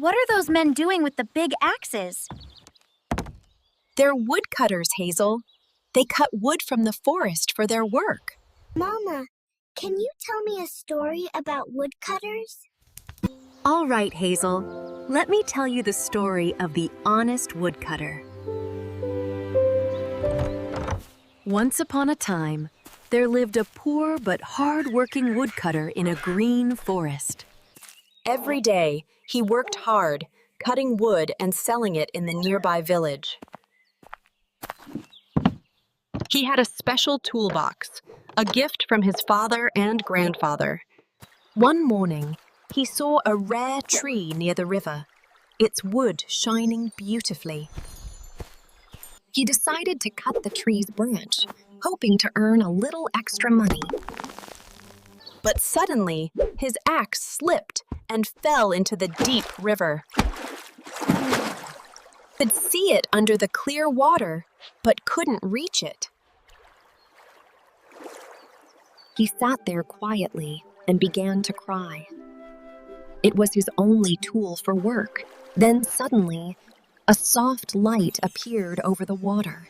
What are those men doing with the big axes? They're woodcutters, Hazel. They cut wood from the forest for their work. Mama, can you tell me a story about woodcutters? All right, Hazel. Let me tell you the story of the Honest Woodcutter. Once upon a time, there lived a poor but hard-working woodcutter in a green forest. Every day, he worked hard, cutting wood and selling it in the nearby village. He had a special toolbox, a gift from his father and grandfather. One morning, he saw a rare tree near the river, its wood shining beautifully. He decided to cut the tree's branch, hoping to earn a little extra money. But suddenly, his axe slipped and fell into the deep river. He could see it under the clear water, but couldn't reach it. He sat there quietly and began to cry. It was his only tool for work. Then suddenly, a soft light appeared over the water.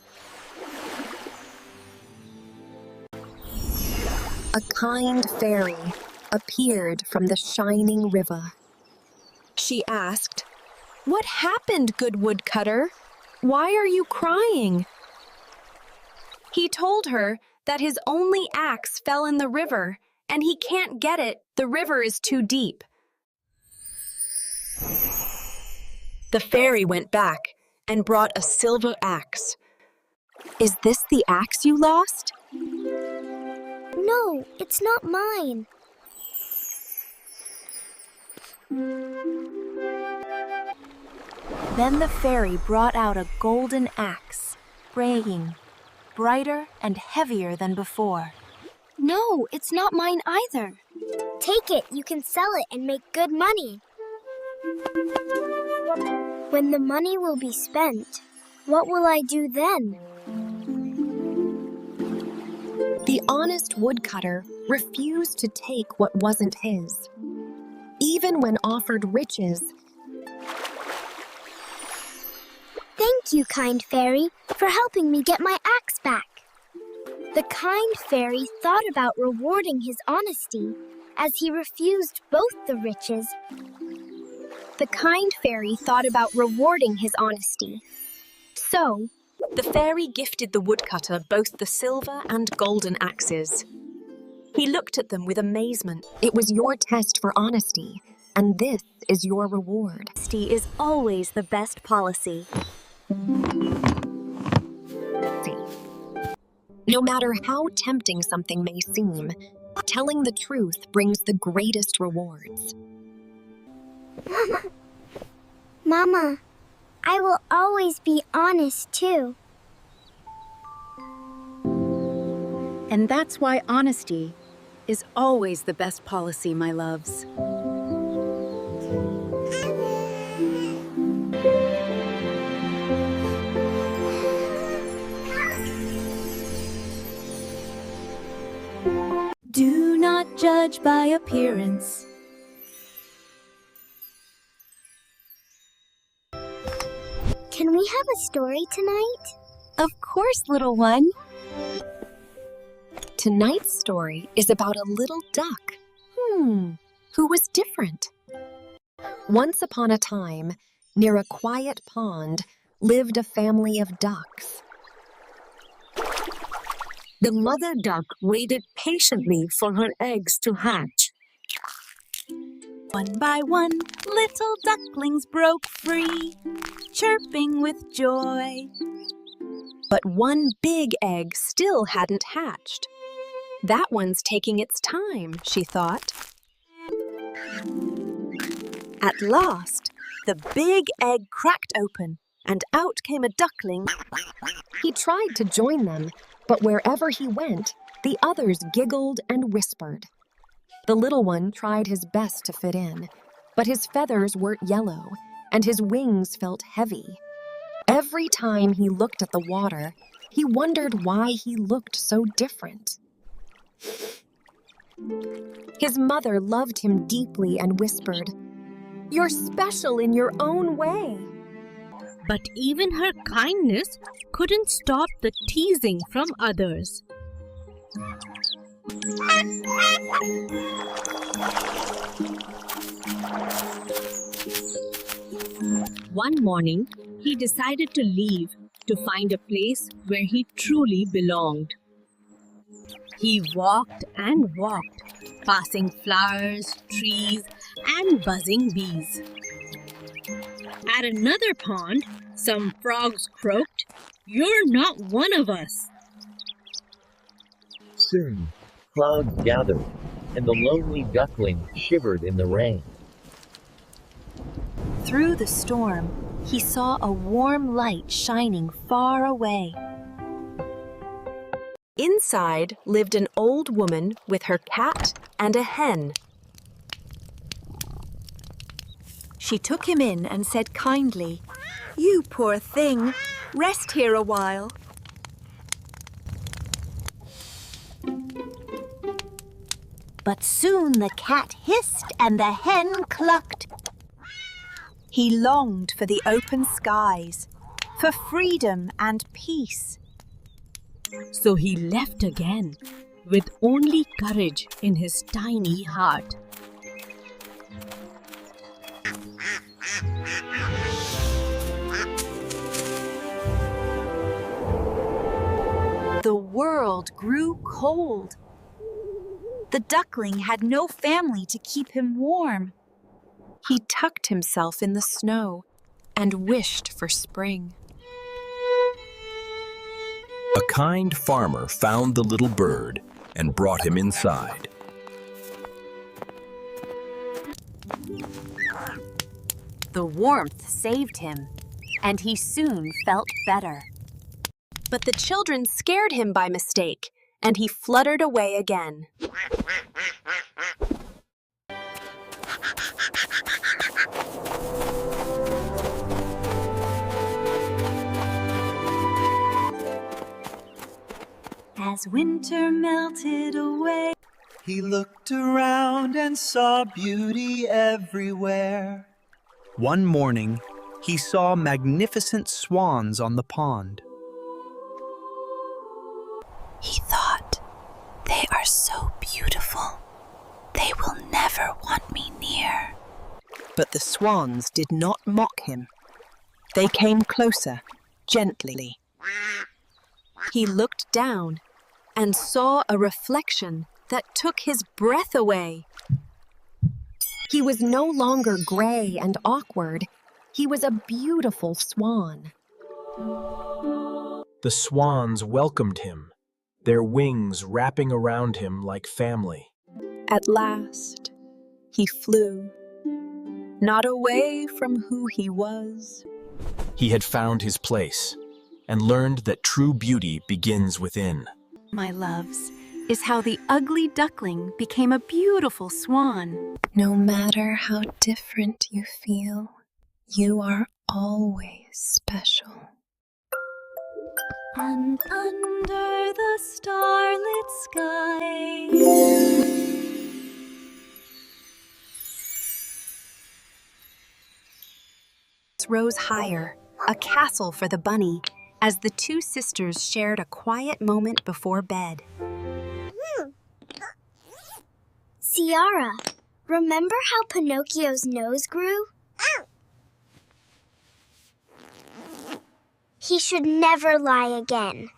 A kind fairy appeared from the shining river. She asked, "What happened, good woodcutter? Why are you crying?" He told her that his only axe fell in the river, and he can't get it. The river is too deep. The fairy went back and brought a silver axe. "Is this the axe you lost?" No, it's not mine. Then the fairy brought out a golden axe, braying, brighter and heavier than before. No, it's not mine either. Take it, you can sell it and make good money. When the money will be spent, what will I do then? The honest woodcutter refused to take what wasn't his. Even when offered riches, Thank you, kind fairy, for helping me get my axe back. The kind fairy thought about rewarding his honesty as he refused both the riches. The kind fairy thought about rewarding his honesty. So, the fairy gifted the woodcutter both the silver and golden axes. He looked at them with amazement. It was your test for honesty, and this is your reward. Honesty is always the best policy. No matter how tempting something may seem, telling the truth brings the greatest rewards. Mama, I will always be honest too. And that's why honesty is always the best policy, my loves. Do not judge by appearance. Can we have a story tonight? Of course, little one. Tonight's story is about a little duck, who was different. Once upon a time, near a quiet pond, lived a family of ducks. The mother duck waited patiently for her eggs to hatch. One by one, little ducklings broke free, chirping with joy. But one big egg still hadn't hatched. That one's taking its time, she thought. At last, the big egg cracked open, and out came a duckling. He tried to join them, but wherever he went, the others giggled and whispered. The little one tried his best to fit in, but his feathers weren't yellow, and his wings felt heavy. Every time he looked at the water, he wondered why he looked so different. His mother loved him deeply and whispered, You're special in your own way. But even her kindness couldn't stop the teasing from others. One morning, he decided to leave to find a place where he truly belonged. He walked and walked, passing flowers, trees, and buzzing bees. At another pond, some frogs croaked, "You're not one of us." Soon, clouds gathered, and the lonely duckling shivered in the rain. Through the storm, he saw a warm light shining far away. Inside lived an old woman with her cat and a hen. She took him in and said kindly, "You poor thing, rest here a while." But soon the cat hissed and the hen clucked. He longed for the open skies, for freedom and peace. So he left again, with only courage in his tiny heart. The world grew cold. The duckling had no family to keep him warm. He tucked himself in the snow and wished for spring. A kind farmer found the little bird and brought him inside. The warmth saved him, and he soon felt better. But the children scared him by mistake, and he fluttered away again. As winter melted away, he looked around and saw beauty everywhere. One morning, he saw magnificent swans on the pond. he thought, "They are so beautiful. They will never want me near." But the swans did not mock him. They came closer, gently. He looked down and saw a reflection that took his breath away. He was no longer gray and awkward. He was a beautiful swan. The swans welcomed him, their wings wrapping around him like family. At last, he flew, not away from who he was. He had found his place and learned that true beauty begins within. My loves, is how the ugly duckling became a beautiful swan. No matter how different you feel, you are always special. And under the starlit sky, rose higher, a castle for the bunny, as the two sisters shared a quiet moment before bed. Ciara, remember how Pinocchio's nose grew? He should never lie again.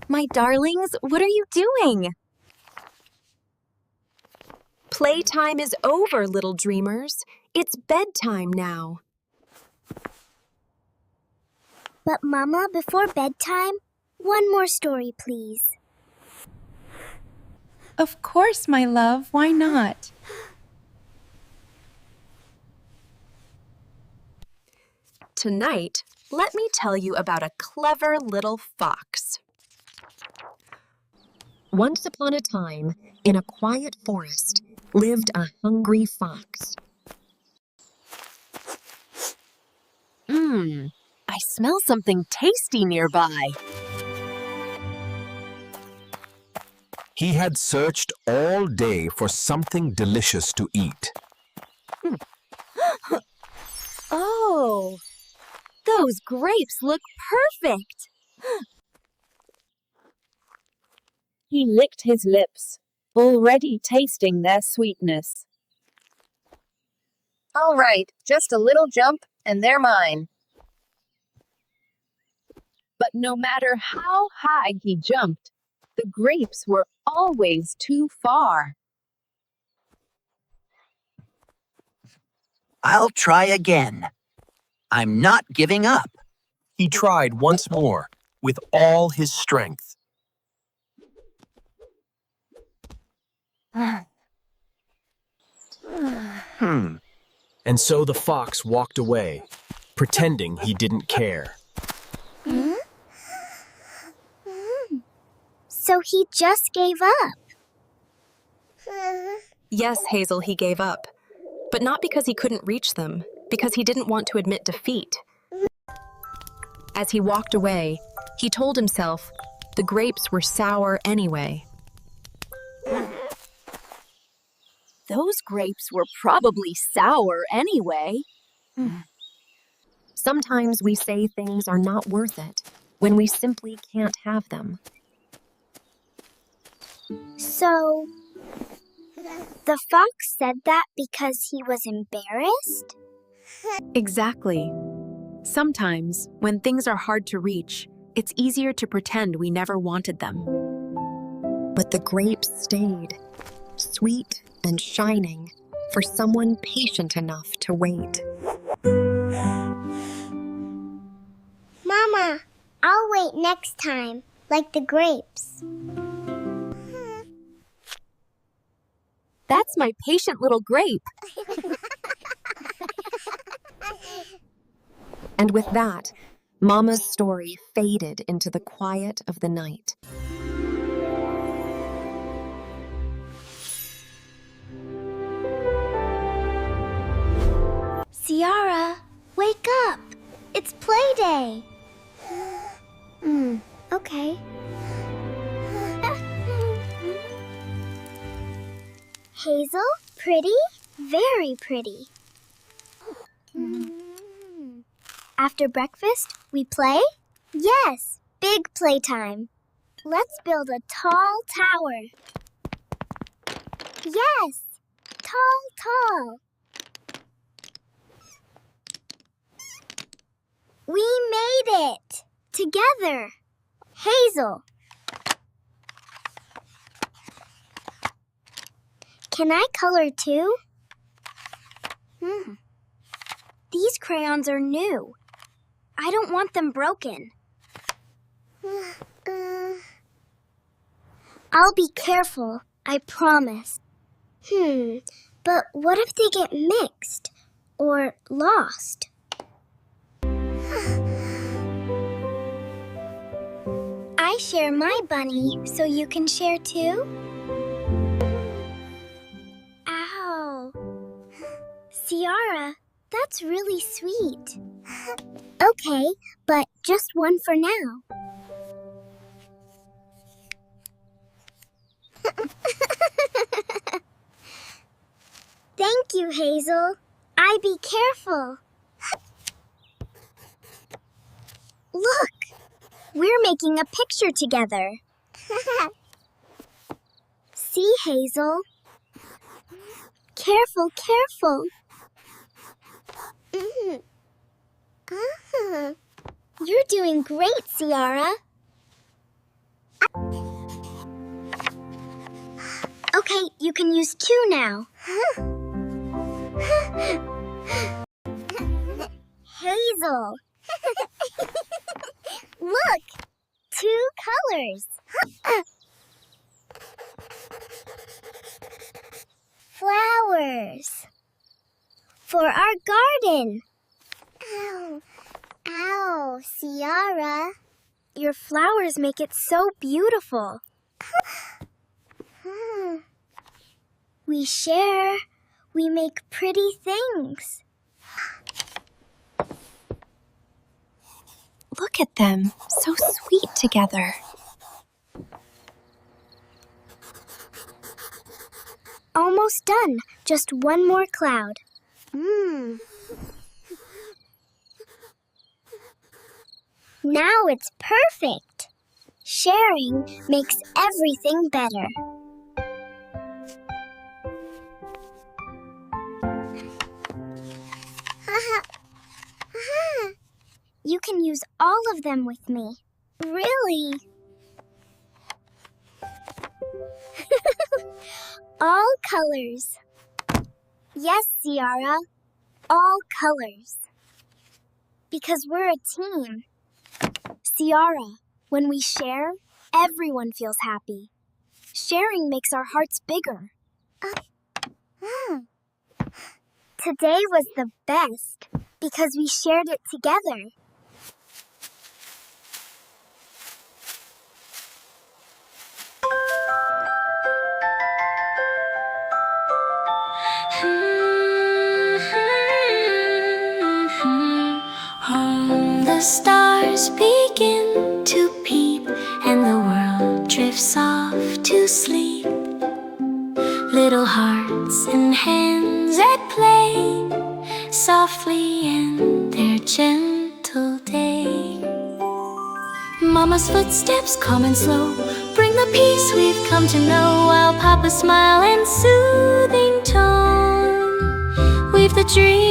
My darlings, what are you doing? Playtime is over, little dreamers. It's bedtime now. But Mama, before bedtime, one more story, please. Of course, my love, why not? Tonight, let me tell you about a clever little fox. Once upon a time, in a quiet forest, lived a hungry fox. I smell something tasty nearby. He had searched all day for something delicious to eat. Oh, those grapes look perfect. He licked his lips, already tasting their sweetness. All right, just a little jump, and they're mine. But no matter how high he jumped, the grapes were always too far. I'll try again. I'm not giving up. He tried once more with all his strength. And so the fox walked away, pretending he didn't care. So he just gave up. Yes, Hazel, he gave up. But not because he couldn't reach them, because he didn't want to admit defeat. As he walked away, he told himself the grapes were sour anyway. Those grapes were probably sour anyway. Sometimes we say things are not worth it when we simply can't have them. So, the fox said that because he was embarrassed? Exactly. Sometimes, when things are hard to reach, it's easier to pretend we never wanted them. But the grapes stayed, sweet and shining, for someone patient enough to wait. Mama, I'll wait next time, like the grapes. That's my patient little grape. And with that, Mama's story faded into the quiet of the night. Ciara, wake up! It's play day! Okay. Hazel, pretty? Very pretty. After breakfast, we play? Yes, big playtime. Let's build a tall tower. Yes, tall. We made it! Together! Hazel! Can I color too? These crayons are new. I don't want them broken. I'll be careful, I promise. But what if they get mixed or lost? I share my bunny, so you can share too? Ow. Ciara, that's really sweet. Okay, but just one for now. Thank you, Hazel. I be careful. Look! We're making a picture together. See, Hazel? Careful. You're doing great, Ciara. Okay, you can use two now. Hazel! Look! 2 colors! Flowers! For our garden! Ow, Ciara! Your flowers make it so beautiful. We share. We make pretty things. Look at them, so sweet together. Almost done. Just one more cloud. Now it's perfect. Sharing makes everything better. You can use all of them with me. Really? All colors. Yes, Ciara. All colors. Because we're a team. Ciara, when we share, everyone feels happy. Sharing makes our hearts bigger. Today was the best because we shared it together. The stars begin to peep and the world drifts off to sleep. Little hearts and hands at play softly in their gentle day. Mama's footsteps calm and slow bring the peace we've come to know, while Papa's smile and soothing tone weave the dream